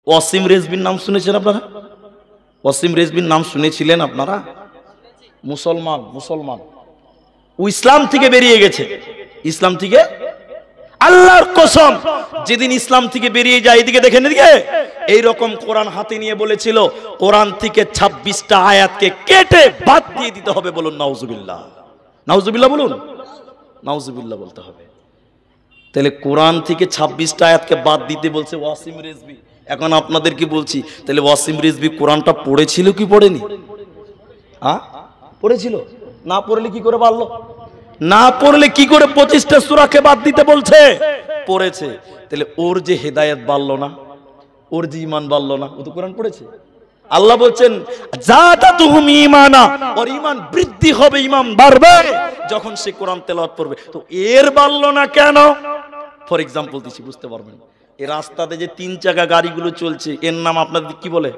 ওয়াসিম রেজভির নাম শুনেছেন আপনারা? ওয়াসিম রেজভির নাম শুনেছিলেন আপনারা? মুসলমান ও ইসলাম থেকে বেরিয়ে গেছে। ইসলাম থেকে, আল্লাহর কসম, যেদিন ইসলাম থেকে বেরিয়ে যায়, এদিকে দেখেন, এদিকে এইরকম কোরআন হাতে নিয়ে বলেছিল কোরআন থেকে 26টা আয়াতকে কেটে বাদ দিয়ে দিতে হবে। বলুন নাউজুবিল্লাহ। নাউজুবিল্লাহ বলুন, নাউজুবিল্লাহ বলতে হবে। তাহলে কোরআন থেকে 26টা আয়াতকে বাদ দিতে বলছে ওয়াসিম রেজভি। এখন আপনাদের কি বলছি, তাহলে ওয়াসিম রেজভি কোরআনটা পড়েছিল কি পড়েনি? পড়েছিল। না পড়লে কি করে পারলো? না পড়লে কি করে 25টা সূরাকে বাদ দিতে বলছে? পড়েছে। তাহলে ওর যে হেদায়েত বাড়লো না, ওর যে ঈমান বাড়লো না, ও তো কোরআন পড়েছে। আল্লাহ বলছেন জাদাতুহুম ঈমানা, ওর ঈমান বৃদ্ধি হবে, ঈমান বাড়বে যখন সে কোরআন তেলাওয়াত করবে। তো এর বাড়লো না কেন? ফর এক্সাম্পল দিচ্ছি, বুঝতে পারবেন। এই রাস্তাতে যে 3 চাকা গাড়িগুলো চলছে, এর নাম আপনাদের কি বলে?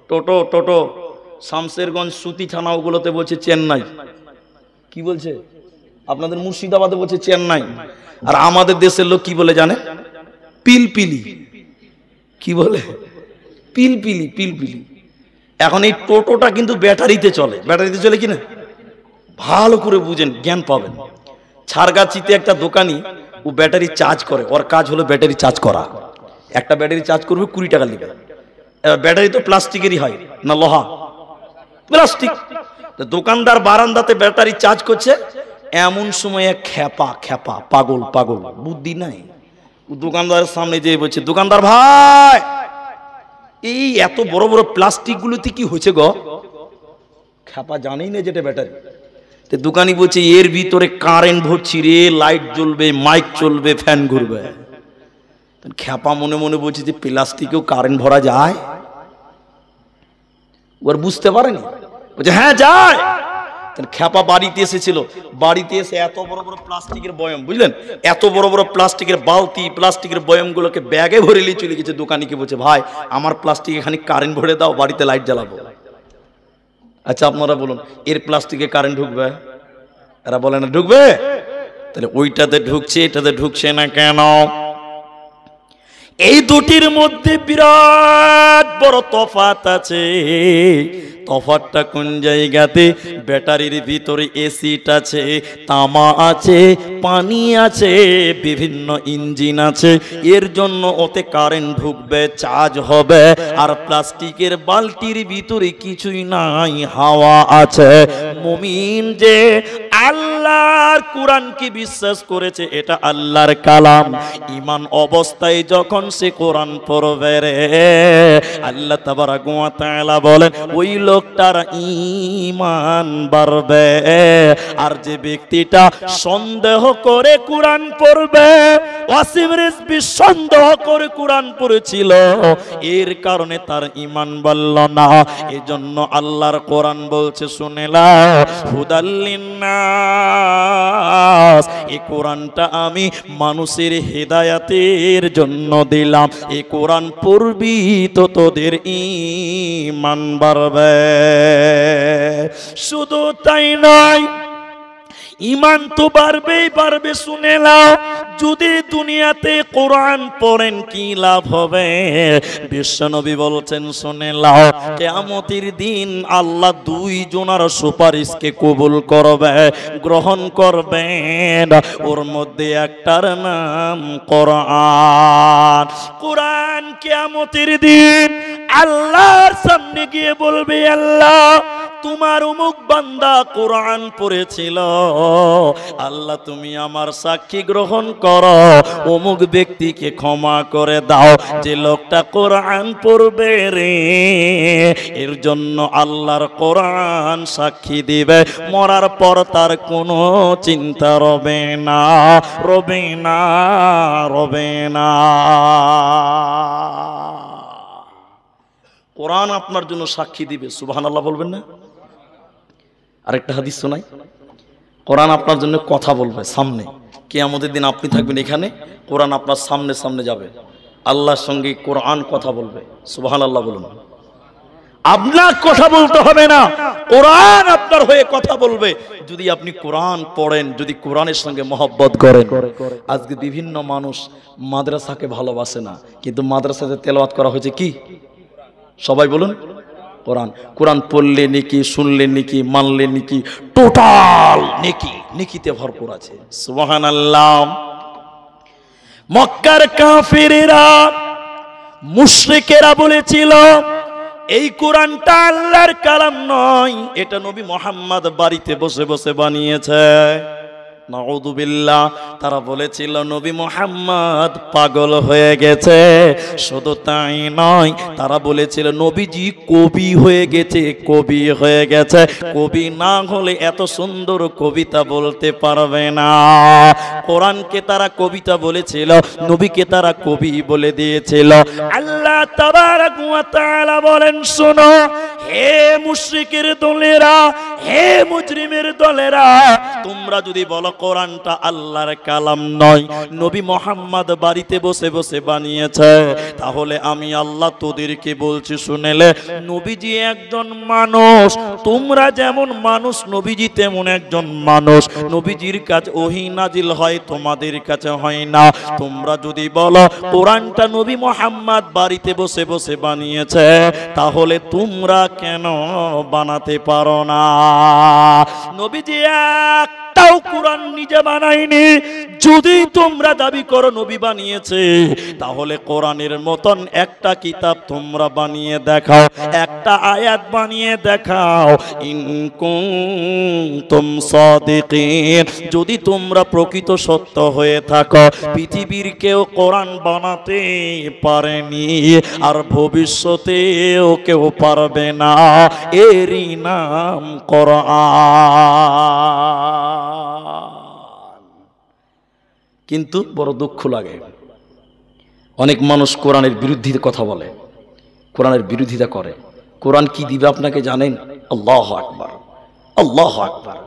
টোটো। শামসেরগঞ্জ সুতি থানা ওগুলোতে বলছে চেন্নাই। কি বলছে? আপনাদের মুর্শিদাবাদে বলছে চেন্নাই। আর আমাদের দেশের লোক কি বলে জানে? পিলপিলি। কি বলে? পিলপিলি। এখন এই টোটোটা কিন্তু ব্যাটারিতে চলে। ব্যাটারিতে চলে কিনা ভালো করে বুঝেন, জ্ঞান পাবেন। ছারগাছিতে একটা দোকানি, ও ব্যাটারি চার্জ করে। ওর কাজ হলো ব্যাটারি চার্জ করা। একটা ব্যাটারি চার্জ করবে 20 টাকা লিখে। ব্যাটারি তো প্লাস্টিকেরই হয় না লোহা? প্লাস্টিক। দোকানদার বারান্দাতে ব্যাটারি চার্জ করছে, এমন সময় খেপা পাগল বুদ্ধি নাই, দোকানদারের সামনে যেয়ে বলছে, দোকানদার ভাই, এই এত বড় বড় প্লাস্টিক গুলোতে কি হয়েছে গো? খেপা জানেই না যেটা ব্যাটারি। তো দোকানি বলছে, এর ভিতরে কারেন্ট ভরছি রে, লাইট জ্বলবে, মাইক চলবে, ফ্যান ঘুরবে। খেপা মনে মনে বলছে যে প্লাস্টিকেও কারেন্ট ভরা যায়? ওর বুঝতে পারেনি, বলছে হ্যাঁ যায়। খেপা বাড়িতে এসেছিল, বাড়িতে এসে এত বড় বড় প্লাস্টিকের বয়ম, বুঝলেন, এত বড় বড় প্লাস্টিকের বালতি, প্লাস্টিকের বয়মগুলোকে ব্যাগে ভরে নিয়ে চলে গেছে। দোকানিকে বলছে, ভাই আমার প্লাস্টিকে খানিক কারেন্ট ভরে দাও, বাড়িতে লাইট জ্বালাবো। আচ্ছা আপনারা বলুন, এর প্লাস্টিকে কারেন্ট ঢুকবে? এরা বলে না ঢুকবে। তাহলে ওইটাতে ঢুকছে, এটাতে ঢুকছে না কেন? এই দুটির মধ্যে বিরাট বড় তফাৎ আছে। তফাৎটা কোন জায়গাতে? ব্যাটারির ভিতরে এসিড আছে, তামা আছে, পানি আছে, বিভিন্ন ইঞ্জিন আছে। এর জন্য ওতে কারেন্ট ঢুকবে, চার্জ হবে। আর প্লাস্টিকের বালতির ভিতরে কিছুই নাই, হাওয়া আছে। মুমিন যে আল্লাহর কোরআনকে বিশ্বাস করেছে, এটা আল্লাহর কালাম, ঈমান অবস্থায় যখন সে কোরআন পড়বে রে, আল্লাহ তাবারাক ওয়া তাআলা বলেন ওই লোকটার ঈমান বাড়বে। আর যে ব্যক্তিটা সন্দেহ করে কোরআন পড়বে, ওয়াসিম রিজভী সন্দেহ করে কোরআন পড়েছিল, এর কারণে তার ঈমান বাড়ল না। এজন্য আল্লাহর কোরআন বলছে, শুনে নাও, হুদাল লিন্নাস, এই কোরআনটা আমি মানুষের হেদায়েতের জন্য দিলাম। এই কোরআন পড়বি তো তোদের ঈমান বাড়বে। শুধু তাই নয়, ঈমান তো বাড়বেই বাড়বে। শুনে নাও, যদি দুনিয়াতে কোরআন পড়েন কি লাভ হবে? বিশ্বনবী বলছেন, শুনে নাও, কিয়ামতের দিন আল্লাহ 2 জনের সুপারিশকে কবুল করবে, গ্রহণ করবেন। ওর মধ্যে একটার নাম কোরআন। কোরআন কিয়ামতের দিন আল্লাহর সামনে গিয়ে বলবে, আল্লাহ তোমার অমুক বান্দা কোরআন পড়েছিল, আল্লাহ তুমি আমার সাক্ষী গ্রহণ করো, অমুক ব্যক্তিকে ক্ষমা করে দাও। যে লোকটা কোরআন পড়বে রে, এর জন্য আল্লাহর কোরআন সাক্ষী দিবে, মরার পর তার কোনো চিন্তা রবে না। কোরআন আপনার জন্য সাক্ষী দিবে। সুবহানাল্লাহ বলবেন না? আরেকটা হাদিস শোনাই, কোরআন আপনার জন্য কথা বলবে সামনে। কিয়ামতের দিন আপনি থাকবেন এখানে, কোরআন আপনার সামনে সামনে যাবে, আল্লাহর সঙ্গে কোরআন কথা বলবে। সুবহানাল্লাহ বলুন। আপনার কথা বলতে হবে না, কোরআন আপনার হয়ে কথা বলবে যদি আপনি কোরআন পড়েন, যদি কোরআনের সঙ্গে মহব্বত করেন। আজকে বিভিন্ন মানুষ মাদ্রাসাকে ভালোবাসে না, কিন্তু মাদ্রাসাতে তেলাওয়াত করা হয়েছে কি? সবাই বলুন কোরআন। কোরআন পড়লে নেকি, শুনলে নেকি, মানলে নেকি, টোটাল নেকি, নেকিতে ভরপুর আছে। সুবহানাল্লাহ। মক্কার কাফিরেরা, মুশরিকেরা বলেছিল এই কোরআনটা আল্লাহর কালাম নয়, এটা নবী মুহাম্মদ বাড়িতে বসে বসে বানিয়েছে। নাউযুবিল্লাহ। তারা বলেছিল নবী মুহাম্মদ পাগল হয়ে গেছে। শুধু তাই নয়, তারা বলেছিল নবীজি কবি হয়ে গেছে, কবি হয়ে গেছে। কবি না হলে এত সুন্দর কবিতা বলতে পারবে না। কোরআনকে তারা কবিতা বলেছিল, নবীকে তারা কবি বলে দিয়েছিল। আল্লাহ তাবারক ওয়া তাআলা বলেন, শোনো হে মুশরিকের দলেরা, হে মুজরিমের দলেরা, তোমরা যদি বলো কোরআনটা আল্লাহর কালাম নয়, নবী মুহাম্মদ বাড়িতে বসে বসে বানিয়েছে, তাহলে আমি আল্লাহ তোদেরকে বলছি শুনেলে, নবীজি একজন মানুষ, তোমরা যেমন মানুষ নবীজি তেমন একজন মানুষ। নবীজির কাছে ওহী নাজিল হয়, তোমাদের কাছে হয় না। তোমরা যদি বলো কোরআনটা নবী মুহাম্মদ বাড়িতে বসে বসে বানিয়েছে, তাহলে তোমরা কেন বানাতে পারো না? নবীজি একটাও কোরআন নিজে বানায়নি। যদি তোমরা দাবি করো নবী বানিয়েছে, তাহলে কোরআনের মতন একটা কিতাব তোমরা বানিয়ে দেখাও, একটা আয়াত বানিয়ে দেখাও। ইন কুনতুম সাদিকিন, যদি তোমরা প্রকৃত সত্য হয়ে থাকো। পৃথিবীর কেউ কোরআন বানাতে পারেনি, আর ভবিষ্যতেও কেউ পারবে না। এরই নাম কোরআন। কিন্তু বড় দুঃখ লাগে, অনেক মানুষ কোরআনের বিরুদ্ধে কথা বলে, কোরআনের বিরোধিতা করে। কোরআন কি দিবে আপনাকে জানেন? আল্লাহু আকবার, আল্লাহু আকবার।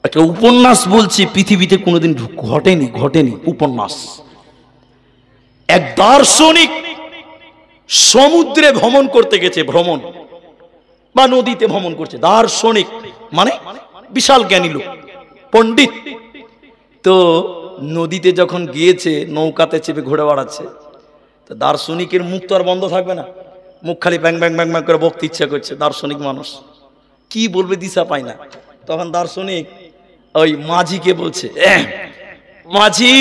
একটা উপন্যাস বলছি, পৃথিবীতে কোনোদিন ঘটেনি উপন্যাস। এক দার্শনিক সমুদ্রে ভ্রমণ করতে গেছে, ভ্রমণ বা নদীতে ভ্রমণ করছে। দার্শনিক মানে বিশাল জ্ঞানী লোক, পণ্ডিত। তো নদীতে যখন গিয়েছে, নৌকাতে চেপে ঘুরে বেড়াচ্ছে, তো দার্শনিকের মুখ তো আর বন্ধ থাকবে না, মুখ খালি ব্যাং ব্যাং ব্যাং ব্যাং করে বকতে ইচ্ছা করছে। দার্শনিক মানুষ কি বলবে দিশা পায় না। তখন দার্শনিক ওই মাঝিকে বলছে, মাঝি।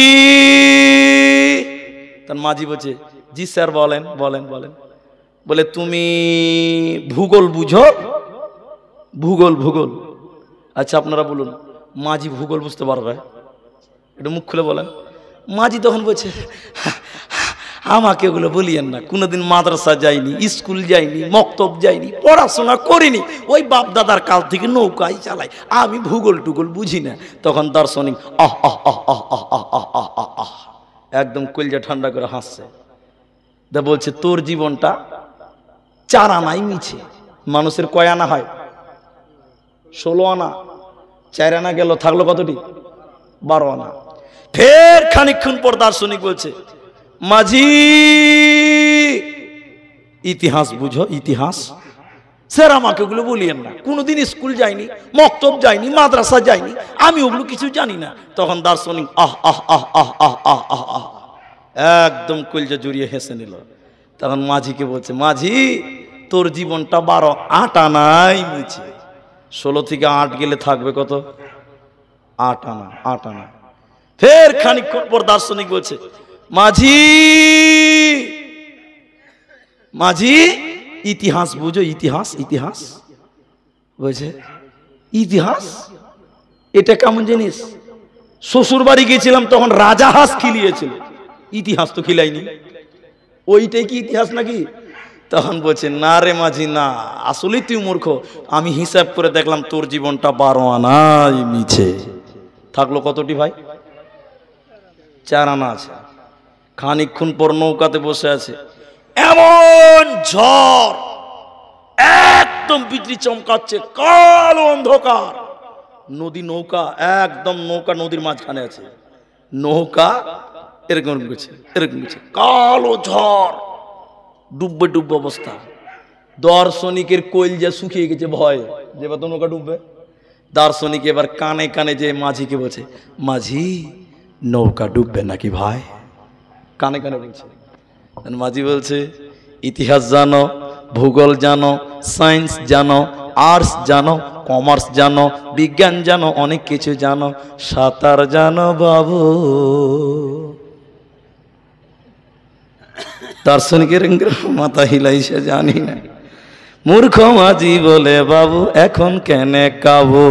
তার মাঝি বলছে, জি স্যার বলেন বলেন বলেন। বলে তুমি ভূগোল বুঝো? ভূগোল, ভূগোল। আচ্ছা আপনারা বলুন, মাঝি ভূগোল বুঝতে পারবে? একটু মুখ খুলে বলেন। মাঝি তখন বলছে, আমাকে ওগুলো বলিয়েন না, কোনোদিন মাদ্রাসা যাইনি, স্কুল যাইনি, মক্তব যাইনি, পড়াশোনা করিনি, ওই বাপ দাদার কাল থেকে নৌকাই চালাই, আমি ভূগোল টুগোল বুঝি না। তখন দার্শনিক আহ আহ আহ আহ আহ আহ আহ আহ আহ আহ একদম কলজা ঠান্ডা করে হাসছে। তা বলছে, তোর জীবনটা 4 আনাই মিছে। মানুষের কয় আনা হয়? 16 আনা। 4 আনা গেল, থাকলো কতটি? 12 আনা। ফের খানিকক্ষণ পর দার্শনিক বলছে, মাঝি ইতিহাস বুঝো? ইতিহাস? স্যার আমাকে ওগুলো বলিয়েন না, কোনোদিন স্কুল যাইনি, মক্তব যাইনি, মাদ্রাসা যাইনি, আমি ওগুলো কিছু জানি না। তখন দার্শনিক আহ আহ আহ আহ আহ আহ আহ আহ একদম কলজা জড়িয়ে হেসে নিল। তখন মাঝিকে বলছে, মাঝি তোর জীবনটা 12 আনাই মিছে। 16 থেকে 8 গেলে থাকবে কত? 8 আনা, 8 আনা। ফের খানিকক্ষণ পর দার্শনিক বলছে, মাঝি মাঝি ইতিহাস বুঝো? ইতিহাস? ইতিহাস বলছে, ইতিহাস এটা কেমন জিনিস? শ্বশুর বাড়ি গিয়েছিলাম, তখন রাজা হাঁস খিলিয়েছিল, ইতিহাস তো খিলাইনি, ওইটাই কি ইতিহাস নাকি? তখন বলছে, না রে মাঝি না, আসলেই তুই মূর্খ। আমি হিসাব করে দেখলাম তোর জীবনটা 12 আনাই মিছে। থাকলো কতটি ভাই? 4 আনা আছে। খানিকক্ষণ পর নৌকাতে বসে আছে, এমন ঝড়, একদম বিজলি চমকাচ্ছে, কালো অন্ধকার, নদী, নৌকা একদম, নৌকা নদীর মাঝখানে আছে, নৌকা এরকম করছে, এরকম করছে, কালো ঝড়, ডুববে ডুববে অবস্থা। দার্শনিকের কইল যে শুকিয়ে গেছে ভয়, যে এবার তো নৌকা ডুববে। দার্শনিক এবার কানে কানে যে মাঝিকে বলছে, মাঝি নৌকা ডুববে নাকি ভাই? কানে কানে বলছে। মাঝি বলছে, ইতিহাস জানো, ভূগোল জানো, সায়েন্স জানো, আর্টস জানো, কমার্স জানো, বিজ্ঞান জানো, অনেক কিছু জানো, সাঁতার জানো বাবু? দার্শনিকের মাথা হিলাইছে, জানি না। মূর্খ মাঝি বলে, বাবু এখন কেনে কাবো?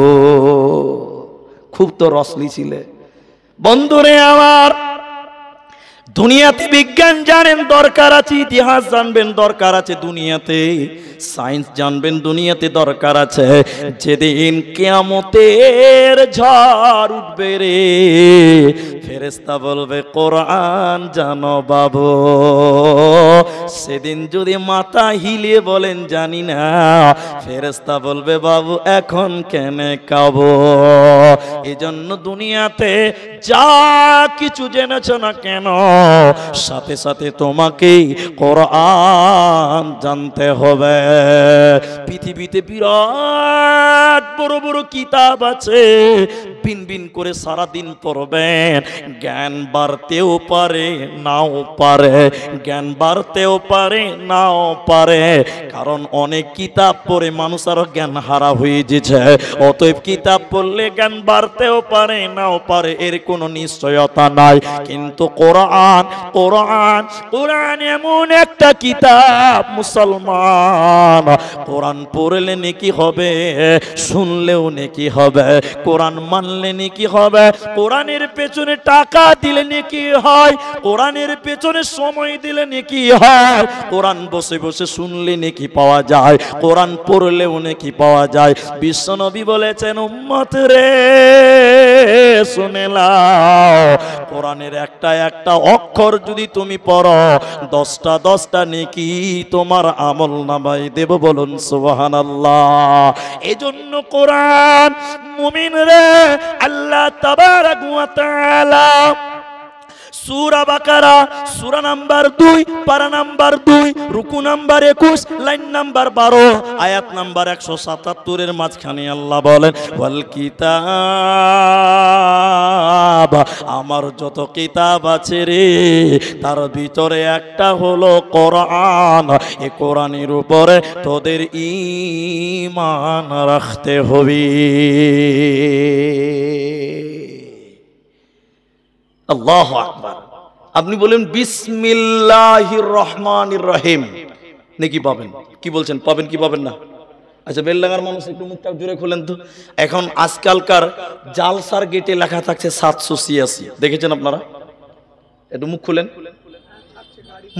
খুব তো রসলি ছিলে। বন্ধুরে আমার, দুনিয়াতে বিজ্ঞান জানেন দরকার আছে, ইতিহাস জানবেন দরকার আছে, দুনিয়াতে সায়েন্স জানবেন দুনিয়াতে দরকার আছে। যেদিন কিয়ামতের ঝড় উঠবে রে, ফেরেশতা বলবে কোরআন জানো বাবু? সেদিন যদি মাথা হিলিয়ে বলেন জানি না, ফেরেশতা বলবে বাবু এখন কেনে কাবো? এজন্য দুনিয়াতে যা কিছু জেনেছো না কেন, সাথে সাথে তোমাকে কোরআন জানতে হবে। পৃথিবীতে বিরাট বড় বড় কিতাব আছে, বিন বিন করে সারা দিন পড়বেন, জ্ঞান বাড়তেও পারে নাও পারে, জ্ঞান বাড়তেও পারে নাও পারে, কারণ অনেক কিতাব পড়ে মানুষ আরো জ্ঞান হারা হয়ে যেছে। অতএব কিতাব পড়লে জ্ঞান বাড়তেও পারে নাও পারে, এর কোনো নিশ্চয়তা নাই। কিন্তু কোরআন, কোরআন, কোরআন এমন একটা কিতাব মুসলমান, কোরআন পড়লে নেকি হবে, শুনলেও নেকি হবে, কোরআন মানলে নেকি হবে, কোরআনের পেছনে টাকা দিলে নেকি হয়, কোরআনের পেছনে সময় দিলে নেকি হয়, কোরআন বসে বসে শুনলে নেকি পাওয়া যায়, কোরআন পড়লেও নেকি পাওয়া যায়। বিশ্বনবী বলেছেন, উম্মত রে শুনে নাও, কোরআনের একটা একটা অক্ষর যদি তুমি পড়ো, 10টা নেকি তোমার আমল নামায় দেব। বলুন সুবহানাল্লাহ। এজন্য কোরআন মুমিন রে, আল্লাহ তাবারক ওয়া তাআলা সূরা বাকারা সূরা নাম্বার 2 পারা নাম্বার 2 রুকু নাম্বার 21 লাইন নাম্বার 12 আয়াত নাম্বার 177 এর মাঝখানে আল্লাহ বলেন, ওয়াল কিতাব, আমার যত কিতাব আছে রে, তার ভিতরে একটা হলো কোরআন। এই কোরআনের উপরে তোদের ঈমান রাখতে হবে। আল্লাহু আকবার। আপনি বলেন বিসমিল্লাহির রহমানির রহিম, নেকি পাবেন? কি বলছেন, পাবেন কি পাবেন না? আচ্ছা, বেলডাঙ্গার মানুষ একটু মুখটা জোরে খোলেন তো। এখন আজকালকার জালসার গেটে লেখা থাকছে 786, দেখেছেন আপনারা? একটু মুখ খুলেন।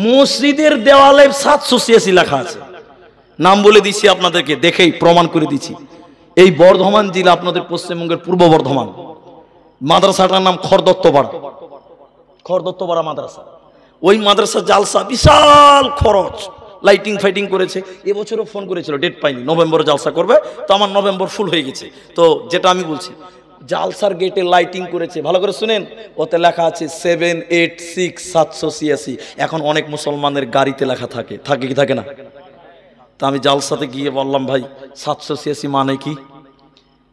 মসজিদের দেওয়ালে 786 লেখা আছে। নাম বলে দিচ্ছি আপনাদেরকে, দেখেই প্রমাণ করে দিচ্ছি। এই বর্ধমান জেলা, আপনাদের পশ্চিমবঙ্গের পূর্ব বর্ধমান, মাদ্রাসাটার নাম খড়দত্তপাড়া, খড়দত্তপাড়া মাদ্রাসা। ওই মাদ্রাসা জালসা বিশাল খরচ, লাইটিং ফাইটিং করেছে। এবছরও ফোন করেছিল, ডেট পাইনি, নভেম্বরে জালসা করবে। তো আমার নভেম্বর ফুল হয়ে গেছে। তো যেটা আমি বলছি, জালসার গেটে লাইটিং করেছে, ভালো করে শুনেন। ওতে লেখা আছে 786 786। এখন অনেক মুসলমানের গাড়িতে লেখা থাকে, থাকে কি থাকে না? তা আমি জালসাতে গিয়ে বললাম, ভাই 786 মানে কি?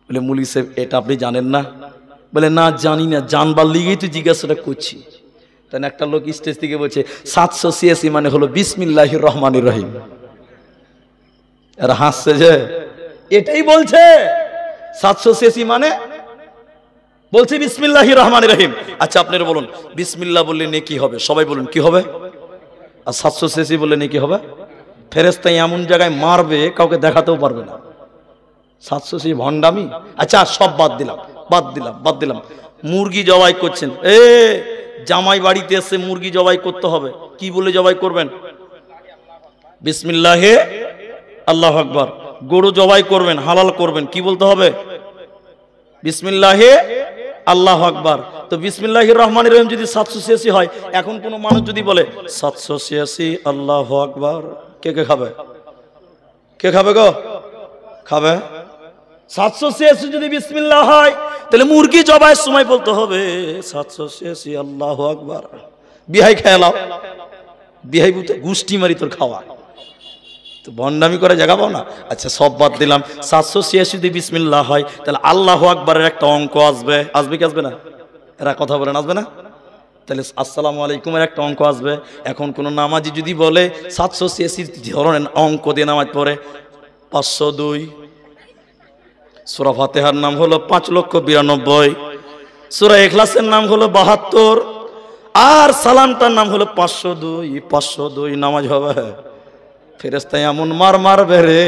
বলে, মুলি সাহেব এটা আপনি জানেন না? বলে, না জানি না, জানবার লিগেই তো জিজ্ঞাসাটা করছি। তাই একটা লোক স্টেজ থেকে বলছে 786 মানে হলো বিসমিল্লাহির রহমানির রহিম। আর হাসছে যে, এটাই বলছে 786 মানে বলছে বিসমিল্লাহির রহমানির রহিম। আচ্ছা আপনারা বলুন, বিসমিল্লাহ বললে নেকি হবে? সবাই বলুন কি হবে? আর 786 বললে নেকি হবে? ফেরেশতা এমন জায়গায় মারবে কাউকে দেখাতেও পারবে না। 786 ভণ্ডামি। আচ্ছা সব বাদ দিলাম, বাদ দিলাম, বাদ দিলাম। মুরগি জবাই করছেন, জামাই বাড়িতে এসে মুরগি জবাই করতে হবে, কি বলে জবাই করবেন? বিসমিল্লাহে আল্লাহু আকবার। গরু জবাই করবেন, হালাল করবেন, কি বলতে হবে? বিসমিল্লাহে আল্লাহু আকবার। তো বিসমিল্লাহির রহমানির রহিম যদি 786 হয়, এখন কোন মানুষ যদি বলে 786 আল্লাহু আকবার, কে কে খাবে? কে খাবে গো? খাবে। 786 যদি বিসমিল্লাহ হয়, তাহলে মুরগি জবাইয়ের সময় বলতে হবে 786 আল্লাহু আকবার। বিহাই খেলাও, বিহাই বুঝতে গুষ্টি মারি তোর খাওয়া। তো ভণ্ডামি করে জায়গা পাও না। আচ্ছা সব বাদ দিলাম, 786 বিসমিল্লাহ হয়, তাহলে আল্লাহু আকবারের একটা অঙ্ক আসবে, আসবে কি আসবে না? এরা কথা বলেন, আসবে না? তাহলে আসসালামু আলাইকুমের একটা অঙ্ক আসবে। এখন কোন নামাজি যদি বলে 786 ধরনের অঙ্ক দিয়ে নামাজ পড়ে, 502, সূরা ফাতিহার নাম হলো 5,92,000, সূরা ইখলাসের নাম হলো 72, আর সালামটার নাম হলো 502 নামাজ হবে? ফেরেশতা এমন মারবে রে,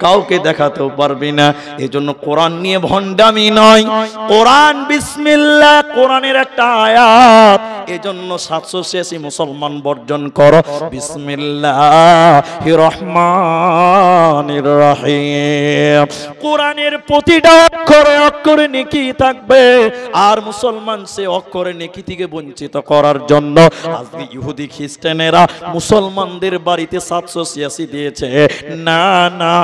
কাউকে দেখাতেও পারবি না। এজন্য কোরআন নিয়ে ভণ্ডামি নয়, কোরআন বিসমিল্লাহ, কোরআনের একটা আয়াত। এজন্য 786 মুসলমান বর্জন করো, বিসমিল্লাহির রহমানির রহিম। কোরআনের প্রতিটা অক্ষরে অক্ষরে নেকি থাকবে, আর মুসলমান সে অক্ষরে নেকি থেকে বঞ্চিত করার জন্য আজকে ইহুদি খ্রিস্টানেরা মুসলমানদের বাড়িতে 786 দিয়েছে। না না,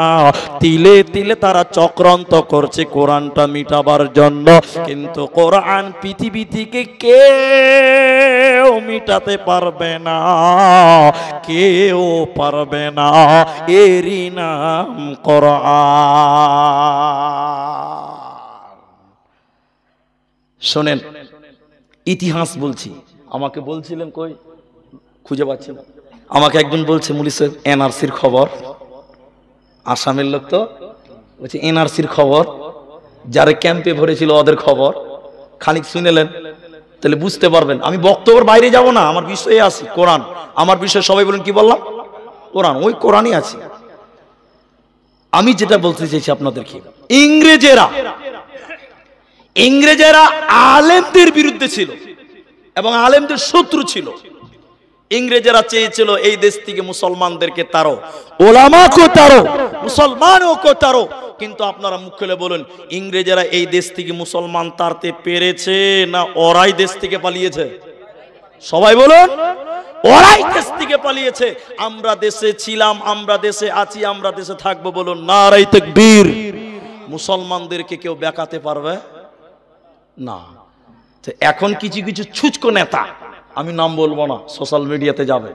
তিলে তিলে তারা চক্রান্ত করছে কোরআনটা মিটাবার জন্য, কিন্তু কোরআন পৃথিবী থেকে কেউ মিটাতে পারবে না, কেউ পারবে না। এরই নাম কোরআন। শোনেন, ইতিহাস বলছি। আমাকে বলছিলেন, কই খুঁজে পাচ্ছি না, আমাকে একজন বলছে মুলি সাহেব এনআরসির খবর, আসামের লোক তো, বলছে এনআরসির খবর, যারা ক্যাম্পে ভরেছিল ওদের খবর খানিক শুনেলেন তাহলে বুঝতে পারবেন। আমি বক্তব্যের বাইরে যাব না, আমার বিষয়ে আসি, কোরআন আমার বিষয়ে। সবাই বলেন কি বললাম? কোরআন, ওই কোরআনই আছে। আমি যেটা বলতে চাইছি আপনাদেরকে, ইংরেজেরা আলেমদের বিরুদ্ধে ছিল এবং আলেমদের শত্রু ছিল। ইংরেজেরা চেয়েছিল এই দেশ থেকে মুসলমানদেরকে তাড়ো, ওলামাকে তাড়ো, মুসলমানকে তাড়ো। কিন্তু আপনারা মুখ খুলে বলুন, ইংরেজেরা এই দেশ থেকে মুসলমান তাড়তে পেরেছে না ওরাই দেশ থেকে পালিয়েছে? সবাই বলুন, ওরাই দেশ থেকে পালিয়েছে। আমরা দেশে ছিলাম, আমরা দেশে আছি, আমরা দেশে থাকবো। বলুন নারায়ে তাকবীর। মুসলমানদেরকে কেউ বেকাতে পারবে না। এখন কিছু কিছু ছুচকো নেতা, আমি নাম বলবো না, সোশ্যাল মিডিয়াতে যাবে,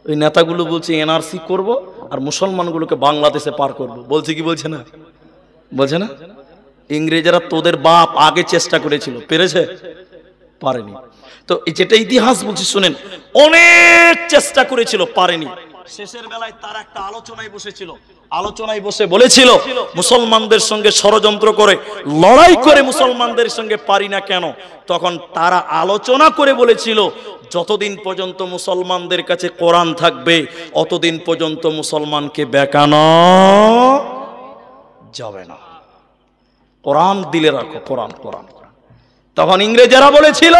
ওই নেতাগুলো বলছে এনআরসি করব আর মুসলমানগুলোকে বাংলাদেশে পার করব। বলছে কি বলছে না? বলছে না? ইংরেজরা তোদের বাপ আগে চেষ্টা করেছিল, পেরেছে? পারেনি। তো যেটা ইতিহাস বলছি শুনেন, অনেক চেষ্টা করেছিল, পারেনি। শেষের বেলায় তার একটা আলোচনায় বসেছিল, আলোচনায় বসে বলেছিল মুসলমানদের সঙ্গে ষড়যন্ত্র করে লড়াই করে মুসলমানদের সঙ্গে পারি না কেন? তখন তারা আলোচনা করে বলেছিল যতদিন পর্যন্ত মুসলমানদের কাছে কোরআন থাকবে অতদিন পর্যন্ত মুসলমানকে বেকানো যাবে না। কোরআন দিলে রাখো, কোরআন কোরআন। তখন ইংরেজরা বলেছিল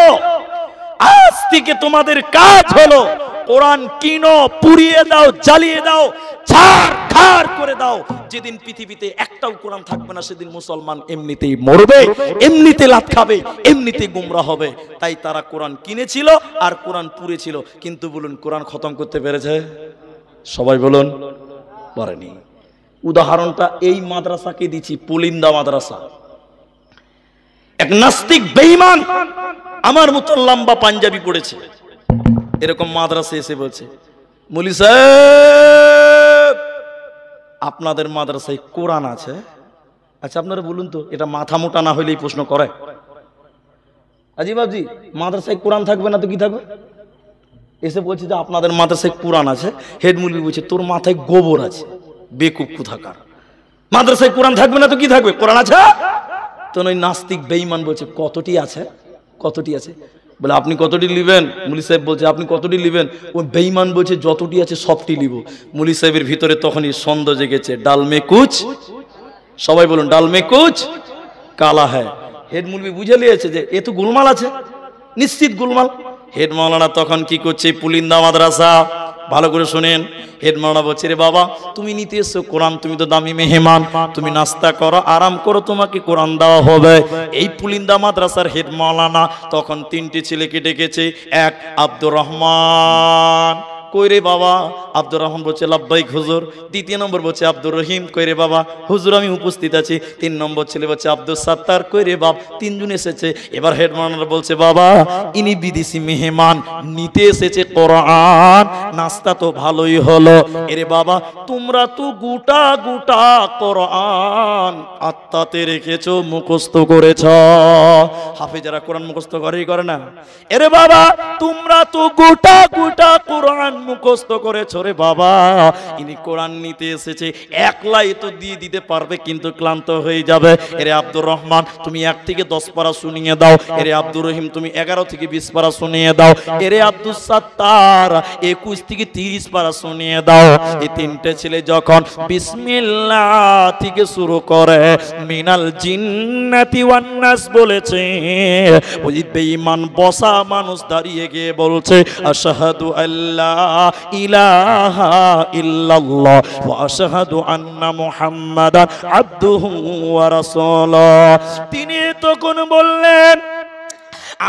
আজ থেকে তোমাদের কাজ হলো কোরআন কিনো, পুড়িয়ে দাও, জ্বালিয়ে দাও, ছারখার করে দাও। যেদিন পৃথিবীতে একটাও কোরআন থাকবে না সেদিন মুসলমান এমনিতেই মরবে, এমনিতে লাত খাবে, এমনিতে গুমরা হবে। তাই তারা কোরআন কিনেছিল আর কোরআন পুড়েছিল। কিন্তু বলুন কোরআন খতম করতে পেরেছে? সবাই বলুন পারেনি। উদাহরণটা এই মাদ্রাসাকে দিচ্ছি, পুলিন্দা মাদ্রাসা। এক নাস্তিক বেঈমান আমার মতো লম্বা পাঞ্জাবি পড়েছে, এরকম মাদ্রাসা এসে বলছে মুলি সাহেব আপনাদের মাদ্রাসায় কোরআন আছে? আচ্ছা আপনারা বলুন তো, এটা মাথা মোটা না হইলেই প্রশ্ন করে। আজি বাবজি, মাদ্রাসায় কোরআন থাকবে না তো কি থাকবে? এসে বলছে যে আপনাদের মাদ্রাসায় কোরআন আছে। হেড মুলবি বলছে তোর মাথায় গোবর আছে, বেকুব কোথাকার। মাদ্রাসায় কোরআন থাকবে না তো কি থাকবে? কোরআন আছে। তো ওই নাস্তিক বেঈমান বলছে কতটি আছে, কতটি আছে? বলে আপনি কতটি লিবেন? মুলি সাহেব বলছে আপনি কতটি লিবেন? ওই বেঈমান বলছে যতটি আছে সবটি লিব। মুলি সাহেবের ভিতরে তখনই সন্দেহ জেগেছে, ডাল মে কুচ, সবাই বলুন ডাল মে কুচ কালা হ্যায়। হেড মুলবি বুঝে নিয়েছে যে এ তো গোলমাল আছে, নিশ্চিত গোলমাল। হেড মাওলানা তখন কি করছে, পুলিন্দা মাদ্রাসা, ভালো করে শুনেন। হেড মাওলানা বলছে রে বাবা তুমি নিতে এসছো কোরআন, তুমি তো দামি মেহমান, তুমি নাস্তা করো, আরাম করো, তোমাকে কোরআন দেওয়া হবে। এই পুলিন্দা মাদ্রাসার হেড মাওলানা তখন তিনটি ছেলেকে ডেকেছে। এক আব্দুর রহমান, কই রে বাবা? আব্দুর রহমান বলছে লাব্বাইক হুজুর। দ্বিতীয় নম্বর বলছে আব্দুর রহিম, কই রে বাবা? হুজুর আমি উপস্থিত আছি। 3 নম্বর ছেলে বলছে আব্দুল সাত্তার, কই রে বাপ? 3 জন এসেছে। এবার হেডমাস্টার বলছে বাবা ইনি বিদেশি মেহমান, নিতে এসেছে কোরআন, নাস্তা তো ভালোই হলো। এরে বাবা তোমরা তো গোটা গোটা কোরআন আত্মাতে রেখেছো, মুখস্থ করেছ। হাফেজারা কোরআন মুখস্থ করে না? এরে বাবা তোমরা তো গোটা গোটা কোরআন মুখস্থ করেছো রে বাবা। ইনি কোরআন নিতে এসেছে, একলাই তো দিয়ে দিতে পারবে কিন্তু ক্লান্ত হয়ে যাবে। এরে আব্দুর রহমান তুমি 1 থেকে 10 পারা শুনিয়ে দাও। এরে আব্দুর রহিম তুমি 11 থেকে 20 পারা শুনিয়ে দাও। এরে আব্দুল সাত্তার 21 থেকে 30 পারা শুনিয়ে দাও। এই 3টে ছেলে যখন বিসমিল্লাহ থেকে শুরু করে মিনাল জিন্নাতি ওয়ান নাস বলেছে, ওই বেঈমান বসা মানুষ দাঁড়িয়ে গিয়ে বলছে আশহাদু আল্লা ইলাহা ইল্লাল্লাহ ওয়া আশহাদু আন্না মুহাম্মাদান আবদুহু ওয়া রাসূলুহু। তিনি তখন বললেন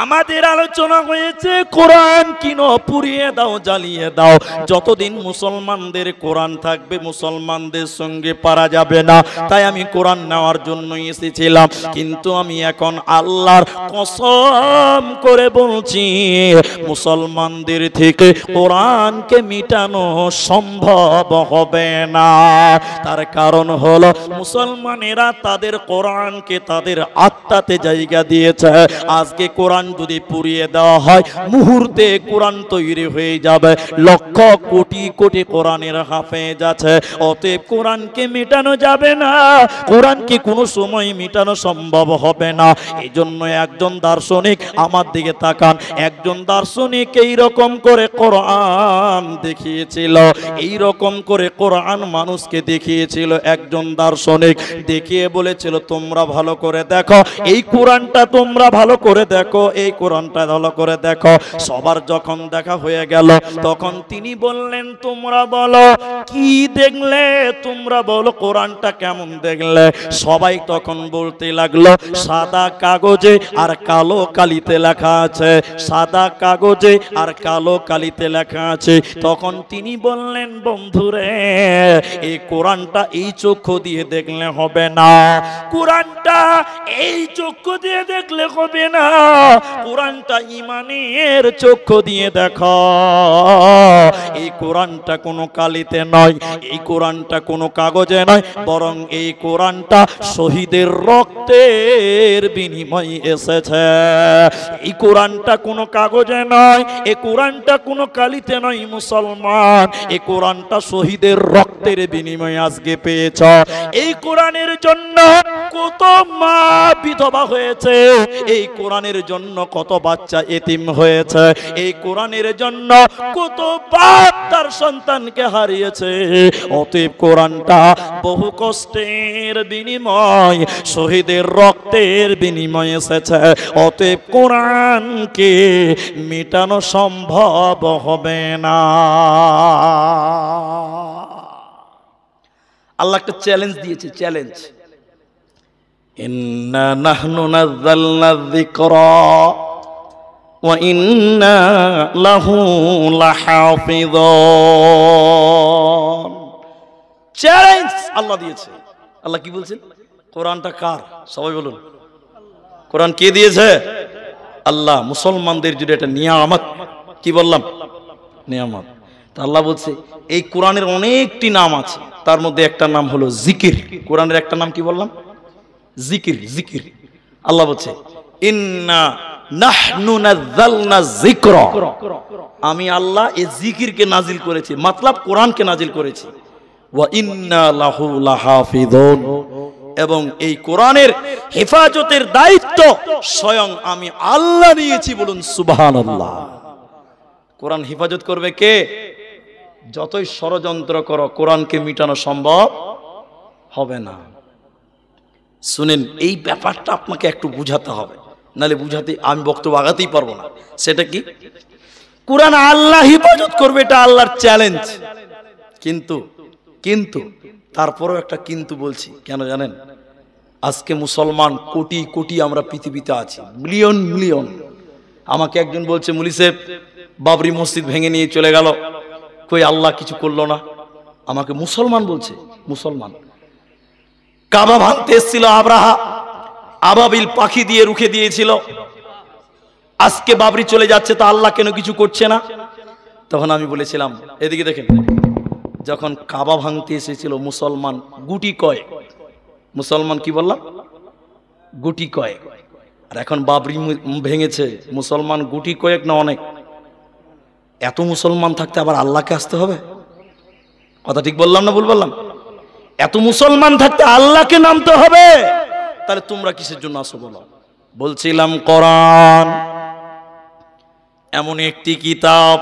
আমাদের আলোচনা হয়েছে কোরআন কিনো, পুড়িয়ে দাও, জ্বালিয়ে দাও। যতদিন মুসলমানদের কোরআন থাকবে মুসলমানদের সঙ্গে পারা যাবে না। তাই আমি কোরআন নেওয়ার জন্য এসেছিলাম, কিন্তু আমি এখন আল্লাহর কসম করে বলছি মুসলমানদের থেকে কোরআনকে মিটানো সম্ভব হবে না। তার কারণ হলো মুসলমানেরা তাদের কোরআনকে তাদের আত্মাতে জায়গা দিয়েছে। আজকে কোরআন যদি পুড়িয়ে দেওয়া হয় মুহূর্তে কোরআন তৈরি হয়ে যাবে। লক্ষ কোটি কোটি কোরআনের হাফেজ আছে, অতএব কোরআনকে মেটানো যাবে না, কোরআনকে কোনো সময় মেটানো সম্ভব হবে না। এই জন্য একজন দার্শনিক আমার দিকে তাকান, একজন দার্শনিক এই রকম করে কোরআন দেখিয়েছিল, এই রকম করে কোরআন মানুষকে দেখিয়েছিল। একজন দার্শনিক দেখিয়ে বলেছিল তোমরা ভালো করে দেখো এই কোরআনটা, তোমরা ভালো করে দেখো এই কোরআনটা ভালো করে দেখো। সবার যখন দেখা হয়ে গেল তখন তিনি বললেন তোমরা বলো কি দেখলে, তোমরা বলো কোরআনটা কেমন দেখলে। সবাই তখন বলতে লাগলো সাদা কাগজে আর কালো কালিতে লেখা আছে, সাদা কাগজে আর কালো কালিতে লেখা আছে। তখন তিনি বললেন বন্ধুরে এই কোরআনটা এই চক্ষু দিয়ে দেখলে হবে না, কোরআনটা এই চক্ষু দিয়ে দেখলে হবে না, কোরআনটা ঈমানের চক্ষু দিয়ে দেখো। এই কোরআনটা কোনো কালিতে নয়, এই কোরআনটা কোনো কাগজে নয়, বরং এই কোরআনটা শহীদের রক্তের বিনিময়ে এসেছে। এই কোরআনটা কোনো কাগজে নয়, এই কোরআনটা কোনো কালিতে নয় মুসলমান, এই কোরআনটা শহীদের রক্তের বিনিময়ে আজকে পেয়েছ। এই কোরআনের জন্য কত মা বিধবা হয়েছে, এই কোরআনের জন্য কত বাচ্চা এতিম হয়েছে, এই কোরআনের জন্য কত বাপ তার সন্তানকে হারিয়েছে। অতএব কোরআনটা বহু কষ্টের বিনিময় শহীদের রক্তের বিনিময়ে এসেছে। অতএব কোরআনকে মেটানো সম্ভব হবে না। আল্লাহ একটা চ্যালেঞ্জ দিয়েছে, চ্যালেঞ্জ ইন্না নাহনু নাযালনা যিকরা ওয়া ইন্না লাহু লাহাফিযুন। চ্যালেঞ্জ আল্লাহ দিয়েছে। আল্লাহ কি বলছেন? কোরআনটা কার? সবাই বলুন কোরআন কে দিয়েছে? আল্লাহ। মুসলমানদের জন্য এটা নিয়ামত। কি বললাম? নিয়ামত। তা আল্লাহ বলছে এই কোরআনের অনেকটি নাম আছে, তার মধ্যে একটা নাম হলো জিকির। কোরআনের একটা নাম কি বললাম? জিকির। জিকির। আল্লাহ বলছে ইন্না নাহনু নাযালনা যিকরা, আমি আল্লাহ এই জিকিরকে নাজিল করেছি, মতলব কোরআনকে নাজিল করেছি। ওয়া ইন্না লাহু লাহাফিযুন, এবং এই কোরআনের হেফাজতের দায়িত্ব স্বয়ং আমি আল্লাহ নিয়েছি। বলুন সুবহানাল্লাহ। কোরআন হেফাজত করবে কে? যতই ষড়যন্ত্র করো কোরআনকে মিটানো সম্ভব হবে না। শুনেন এই ব্যাপারটা আপনাকে একটু বুঝাতে হবে, নাহলে বুঝাতে আমি বক্তব্য আগাতেই পারবো না। সেটা কি? কোরআন আল্লাহ হেফাজত করবে, এটা আল্লাহর চ্যালেঞ্জ। কিন্তু কিন্তু তারপরেও একটা কিন্তু বলছি, কেন জানেন? আজকে মুসলমান কোটি কোটি আমরা পৃথিবীতে আছি, মিলিয়ন মিলিয়ন। আমাকে একজন বলছে মুলি সাহেব বাবরি মসজিদ ভেঙে নিয়ে চলে গেল, কই আল্লাহ কিছু করলো না, আমাকে মুসলমান বলছে। মুসলমান কাবা ভাঙতে এসেছিল আব্রাহা, আবাবিল পাখি দিয়ে রুখে দিয়েছিল। আজকে বাবরি চলে যাচ্ছে, তো আল্লাহ কেন কিছু করছে না? তখন আমি বলেছিলাম, এদিকে দেখেন, যখন কাবা ভাঙতে এসেছিল মুসলমান গুটি কয়েক, মুসলমান কি বললাম, গুটি কয়েক, আর এখন বাবরি ভেঙেছে মুসলমান গুটি কয়েক না অনেক? এত মুসলমান থাকতে আবার আল্লাহকে আসতে হবে? কথা ঠিক বললাম না ভুল বললাম? এত মুসলমান থাকতে আল্লাহকে নামতে হবে, তাহলে তোমরা কিসের জন্য আসো বলো? বলছিলাম কোরআন এমন একটি কিতাব,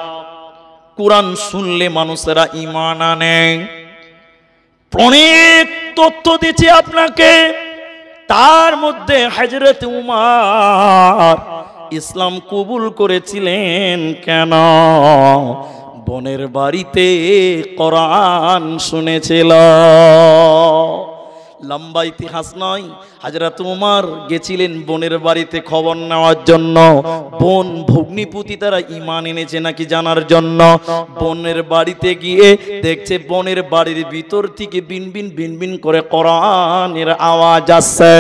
কোরআন শুনলে মানুষেরা ঈমান আনে। অনেক তথ্য দিচ্ছি আপনাকে, তার মধ্যে হযরত উমর ইসলাম কবুল করেছিলেন কেন? বোনের বাড়িতে কোরআন শুনেছিল। লম্বা ইতিহাস নয়, হযরত উমর গেছিলেন বোনের বাড়িতে খবর নেওয়ার জন্য, বোন ভগ্নিপতি তারা ঈমান এনেছে নাকি জানার জন্য। বোনের বাড়িতে গিয়ে দেখছে বোনের বাড়ির ভিতর থেকে বিনবিন বিনবিন করে কোরআনের আওয়াজ আসছে।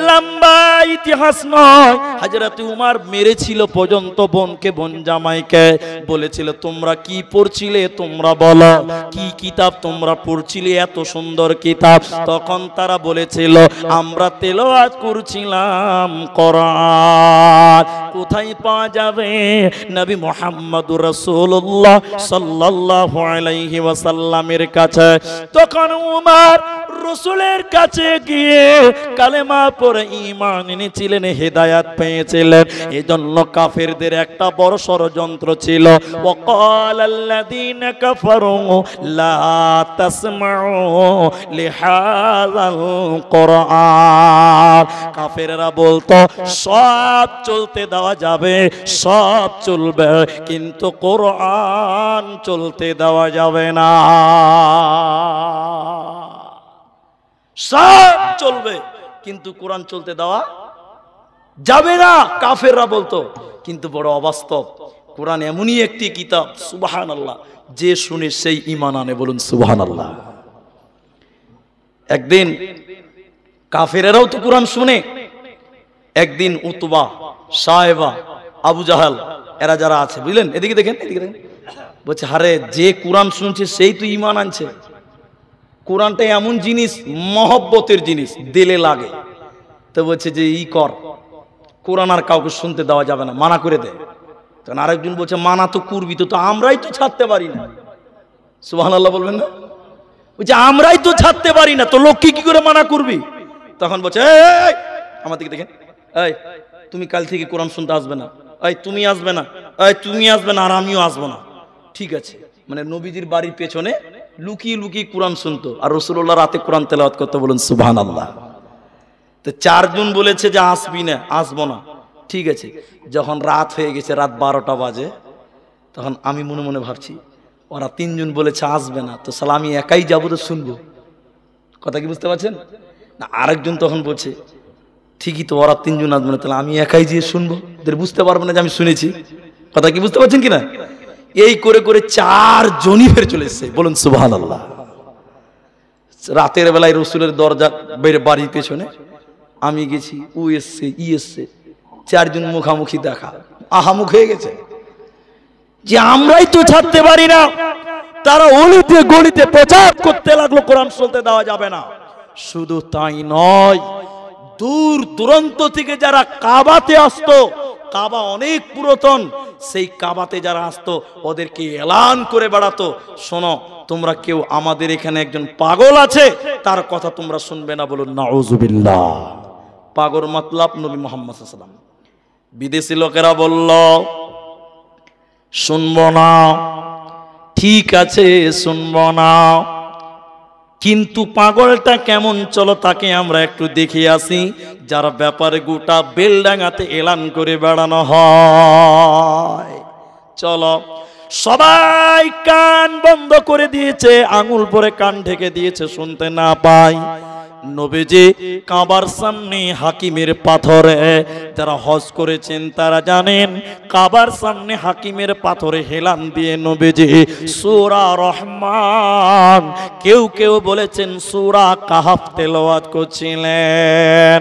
লম্বা ইতিহাস নয়, হযরত উমর মেরেছিল পর্যন্ত বোনকে, বোন জামাইকে বলেছিল তোমরা কি পড়ছিলে, তোমরা বলো কি কিতাব তোমরা পড়ছিলে, এত সুন্দর কিতাব। তখন তারা বলেছিল আমরা তেলাওয়াত করছিলাম কোরআন। কোথায় পাওয়া যাবে? নবী মুহাম্মদুর রাসূলুল্লাহ সাল্লাল্লাহু আলাইহি ওয়াসাল্লামের কাছে। তখন উমর রাসূলের কাছে গিয়ে কালেমা পড়ে ঈমান এনেছিলেন, হেদায়েত পেয়েছিলেন। এজন্য কাফেরদের একটা বড় ষড়যন্ত্র ছিল, ওয়াকালাল্লাযীনা কাফারু লা তাসমাউ লিহাযাল কোরআন। কাফেররা বলতো সব চলতে দেওয়া যাবে, সব চলবে, কিন্তু কোরআন চলতে দেওয়া যাবে না। সব চলবে কিন্তু কোরআন চলতে দেওয়া যাবে না, কাফেররা বলতো। কিন্তু বড় অবাস্তব, কোরআন এমনই একটি কিতাব, সুবহানাল্লাহ, যে শুনে সেই ঈমান আনে। বলুন সুবহানাল্লাহ। একদিন কাফেরেরাও তো কোরআন শুনে। একদিন উতবা, সাহেবা, আবু জাহাল এরা যারা আছে বুঝলেন, এদিকে দেখেন, এদিকে দেখেন, বলছে আরে যে কোরআন শুনছে সেই তো ঈমান আনছে। কোরআনটা এমন জিনিস, মহব্বতের জিনিস, দিলে লাগে। তো বলছে যে ই কর, কোরআন আর কাউকে শুনতে দেওয়া যাবে না, মানা করে দে। তখন আরেকজন বলছে মানা তো করবি তো, আমরাই তো ছাড়তে পারি না। সুবহানাল্লাহ বলবেন না? বলছে আমরাই তো ছাড়তে পারি না, তো লোককে কি করে মানা করবি? তখন বলছে এই আমার দিকে দেখেন, এই তুমি কাল থেকে কোরআন শুনতে আসবে না, এই তুমি আসবে না, এই তুমি আসবে না, আর আমিও আসবো না। ঠিক আছে, মানে নবীজির বাড়ির পেছনে লুকিয়ে লুকিয়ে কোরআন শুনতো, আর রাসূলুল্লাহ রাতে কোরআন তেলাওয়াত করতে। বলুন সুবহানাল্লাহ। তো চারজন বলেছে যে আসবি না, আসবো না। ঠিক আছে, যখন রাত হয়ে গেছে, রাত 12টা বাজে, তখন আমি মনে মনে ভাবছি ওরা তিনজন বলেছে আসবে না, তো সালা আমি একাই যাবো, তো শুনবো। কথা কি বুঝতে পারছেন না? আরেকজন তখন বলছে ঠিকই তো, ওরা তিনজন আসবে না, তাহলে আমি একাই যেয়ে শুনবো, ওদের বুঝতে পারবো না যে আমি শুনেছি। কথা কি বুঝতে পারছেন কিনা? এই করে করে চারজনই ফের চলে এসছে। বলুন সুবহানাল্লাহ। রাতের বেলায় রসুলের দরজা বাড়ির পেছনে আমি গেছি, ও এসছে, ই এসছে, চারজন মুখামুখি দেখা, আহামুখ হয়ে গেছে যে আমরাই তো ছাড়তে পারি না। তারা অলিতে গলিতে প্রচার করতে লাগলো কোরআন চলতে দেওয়া যাবে না। শুধু তাই নয়, দূর দূরান্ত থেকে যারা কাবাতে আসতো, কাবা অনেক পুরাতন, সেই কাবাতে যারা আসতো ওদেরকে এলান করে বেড়াতো, শোনো তোমরা কেউ আমাদের এখানে একজন পাগল আছে, তার কথা তোমরা শুনবে না। বলুন নাউজুবিল্লাহ। পাগল মতলব নবী মুহাম্মদ সাল্লাল্লাহু আলাইহি ওয়াসাল্লাম। বিদেশি লোকেরা বলল শুনবো না, ঠিক আছে শুনবো না, কিন্তু পাগলটা কেমন চলো তাকে আমরা একটু দেখে আসি, যার ব্যাপারে গোটা বেলডাঙ্গাতে এলান করে বেড়ানো হয়। চলো, সবাই কান বন্ধ করে দিয়েছে, আঙুল পরে কান ঢেকে দিয়েছে, শুনতে না পাই। নবীজি কাবার সামনে হাকিমের পাথরে, যারা হজ করেছেন তারা জানেন কাবার সামনে হাকিমের পাথরে হেলান দিয়ে নবীজি সূরা রহমান, কেউ কেউ বলেছেন সূরা কাহাফ তেলাওয়াত করছিলেন।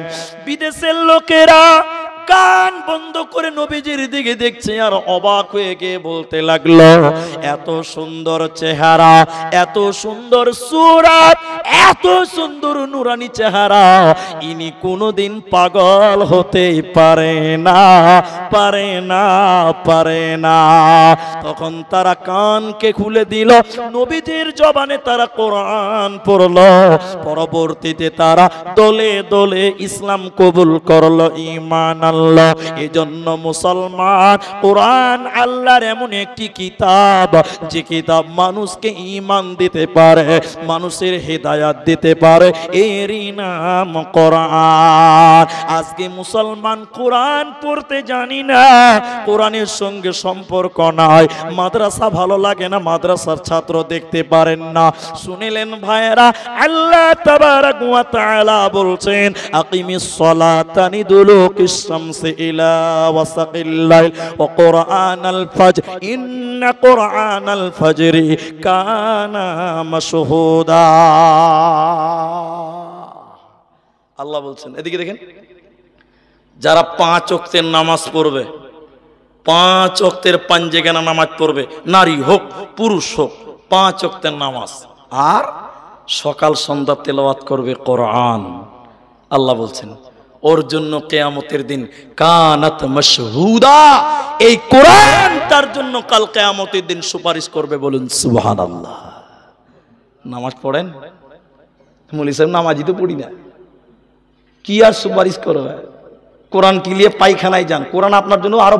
বিদেশের লোকেরা কান বন্ধ করে নবীজির দিকে দেখছে আর অবাক হয়ে গিয়ে বলতে লাগলো, এত সুন্দর চেহারা, এত সুন্দর সূরত, এত সুন্দর নুরানি চেহারা, ইনি কোনোদিন পাগল হতেই পারে না, পারে না, পারে না। তখন তারা কানকে খুলে দিল, নবীজির জবানে তারা কোরআন পড়লো, পরবর্তীতে তারা দলে দলে ইসলাম কবুল করলো, ঈমান আল্লাহ। এজন্য মুসলমান, কোরআন আল্লাহর এমন একটি কিতাব, যে কিতাব মানুষকে ঈমান দিতে পারে, মানুষের হেদায়াত দিতে পারে, এরই নাম কোরআন। আজকে মুসলমান কোরআন পড়তে জানি না, কোরআনের সঙ্গে সম্পর্ক নাই, মাদ্রাসা ভালো লাগে না, মাদ্রাসার ছাত্র দেখতে পারেন না। শুনিলেন ভাইরা, আল্লাহ তাবারাক ওয়া তাআলা বলছেন, আকিমিস সালাতা লিদুলুকিশ শামসি ইলা ওয়াসাকিল লাইল ওয়া কুরআনাল ফাজর ইন্না কুরআনাল ফাজরি কানা মাশহুদা। আল্লাহ বলছেন, এদিকে দেখেন, যারা 5 ওয়াক্তের নামাজ পড়বে, 5 ওয়াক্তের পাঞ্জেগানা নামাজ পড়বে, নারী হোক পুরুষ হোক, 5 ওয়াক্তের নামাজ, আর সকাল সন্ধ্যা তেলাওয়াত করবে কোরআন, আল্লাহ বলছেন ওর জন্য কিয়ামতের দিন কানাত মাশহুদা, এই কোরআন তার জন্য কাল কিয়ামতের দিন সুপারিশ করবে। বলুন সুবহানাল্লাহ। নামাজ পড়েন? মৌলভী সাহেব নামাজই তো পড়ি না, কি আর সুপারিশ করবে? কোরআন কি নিয়ে পায়খানায় যান, কোরআন আপনার জন্য আরো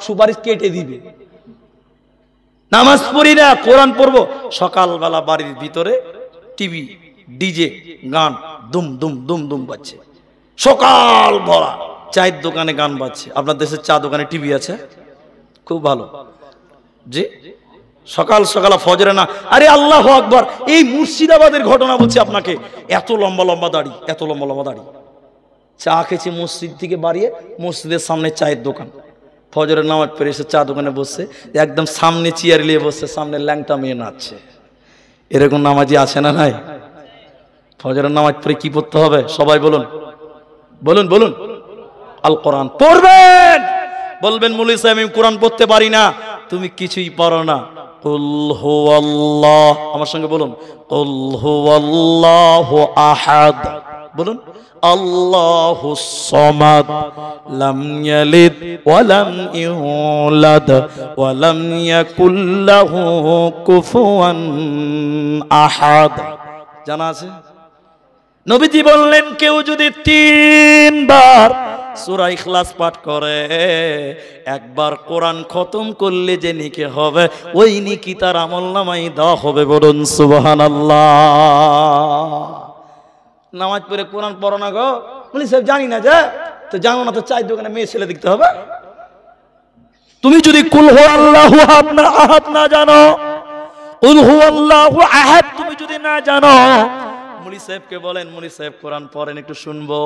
সুপারিশ কেটে দিবে। নামাজ পড়ি না, কোরআন পড়বো, সকালবেলা বাড়ির ভিতরে টিভি, ডিজে, গান দুম দুম দুম দুম বাজছে, সকাল ভরা চায়ের দোকানে গান বাজছে। আপনার দেশের চা দোকানে টিভি আছে? খুব ভালো। জি, সকাল সকাল ফজরে না, আরে আল্লাহু আকবার। এই মুর্শিদাবাদের ঘটনা বলছি আপনাকে, এত লম্বা লম্বা দাড়ি, এত লম্বা লম্বা দাড়ি, চা খেয়েছি মসজিদ থেকে বাড়িয়ে, মসজিদের সামনে চায়ের দোকান, ফজরের নামাজ পড়ে এসে চা দোকানে বসছে, একদম সামনে চেয়ার নিয়ে বসছে, সামনে ল্যাংটা মেয়ে নাচছে। এরকম নামাজি আছে না নাই? ফজরের নামাজ পড়ে কি পড়তে হবে সবাই বলুন, বলুন বলুন, আল কোরআন পড়বেন। বলবেন মৌলভী সাহেব আমি কোরআন পড়তে পারি না, তুমি কিছুই পারো না। কুল হুয়াল্লাহ, আমার সঙ্গে বলুন, কুল হুয়াল্লাহু আহাদ, বলুন আল্লাহুস সামাদ লাম ইয়ালিদ ওয়া লাম ইউলাদ ওয়া লাম ইয়াকুল লাহু কুফুয়ান আহাদ। জানা আছে? নবীজি বললেন, কেউ যদি 3 বার সূরা ইখলাস পাঠ করে, একবার কোরআন খতম করলে যে নেকি হবে, ওই নেকি তার আমলনামায় দেওয়া হবে। বলুন সুবহানাল্লাহ। নামাজ পড়ে কোরআন পড়ো না গো, বলি সাহেব জানি না, যে তো জানো না তো চায়ের দোকানে মেয়ে ছেলে দেখতে হবে। তুমি যদি কুল হুয়াল্লাহু আহাদ না জানো, কুল হুয়াল্লাহু আহাদ তুমি যদি না জানো, মুলি সাহেবকে বলেন, মুলি সাহেব কোরআন পড়েন একটু শুনবো।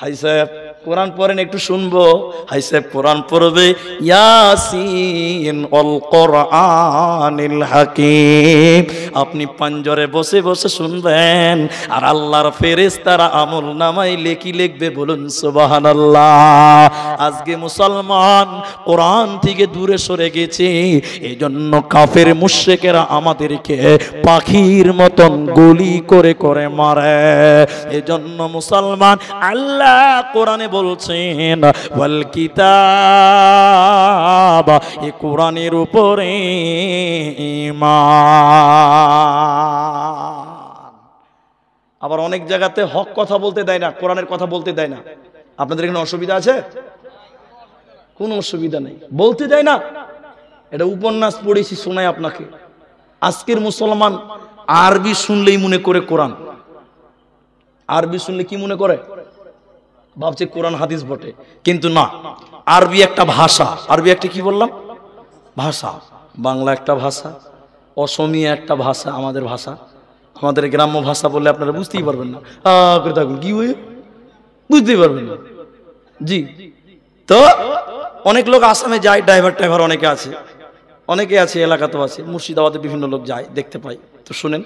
হাই সাহেব কোরআন পড়েন একটু শুনবো। হাই সাহেব কোরআন পড়বে, ইয়াসিন ওয়াল কোরআনিল হাকিম। আপনি পাঞ্জরে বসে বসে শুনবেন, আর আল্লাহর ফেরেশতারা আমলনামায় লেখি লিখবে। বলুন সুবহানাল্লাহ। আজকে মুসলমান কোরআন থেকে দূরে সরে গেছে, এজন্য কাফের মুশরিকেরা আমাদেরকে পাখির মতন গুলি করে করে মারে। এজন্য মুসলমান, আল্লাহ কোরআনে বলছেন ওয়াল কিতাব, এই কোরআনের উপরে ঈমান। আবার অনেক জায়গাতে হক কথা বলতে দেয় না, কোরআনের কথা বলতে দেয় না। আপনাদের এখানে অসুবিধা আছে? কোনো অসুবিধা নেই, বলতে দেয় না। এটা উপন্যাস পড়েছি, শোনাই আপনাকে। আজকের মুসলমান আরবি শুনলেই মনে করে কোরআন, আরবি শুনলে কি মনে করে? ভাবছে কোরআন হাদিস বটে, কিন্তু না। আরবি একটা ভাষা, আরবি একটা কি বললাম ভাষা, বাংলা একটা ভাষা, অসমীয়া একটা ভাষা, আমাদের ভাষা, আমাদের গ্রাম্য ভাষা বললে আপনারা বুঝতেই পারবেন না, করে থাকুন কি হয়ে বুঝতেই পারবেন না। জি, তো অনেক লোক আসামে যায়, ড্রাইভার অনেকে আছে, এলাকাতেও আছে, মুর্শিদাবাদে বিভিন্ন লোক যায়, দেখতে পাই। তো শুনেন,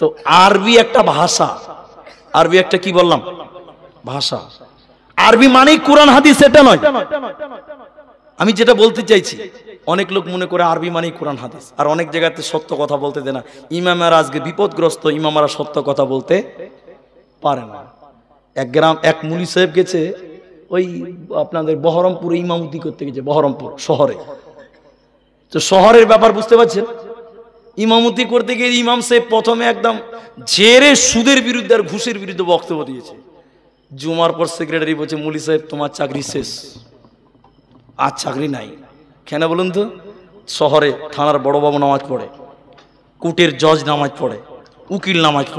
তো আরবি একটা ভাষা, আরবি একটা কি বললাম ভাষা। আরবি মানেই কোরআন হাদিস এটা নয়। আমি যেটা বলতে চাইছি, অনেক লোক মনে করে আরবি মানেই কোরআন হাদিস, আর অনেক জায়গাতে সত্য কথা বলতে দেয় না। ইমামেরা আজকে বিপদগ্রস্ত, ইমামরা সত্য কথা বলতে পারে না। এক মুলি সাহেব গেছে ওই আপনাদের বহরমপুরে ইমামতি করতে গেছে, বহরমপুর শহরে। তো শহরের ব্যাপার বুঝতে পারছেন, ইমামতি করতে গিয়ে ইমাম সাহেব প্রথমে একদম ঝেড়ে সুদের বিরুদ্ধে আর ঘুষের বিরুদ্ধে বক্তব্য দিয়েছে। জুমার পর সেক্রেটারি বলছে, মুলি সাহেব তোমার চাকরি শেষ, আর চাকরি নাই। কেন বলুন তো? শহরে থানার বড়বাবু নামাজ পড়ে, কোর্টের জজ নামাজ পড়ে, উকিল নামাজ পড়ে।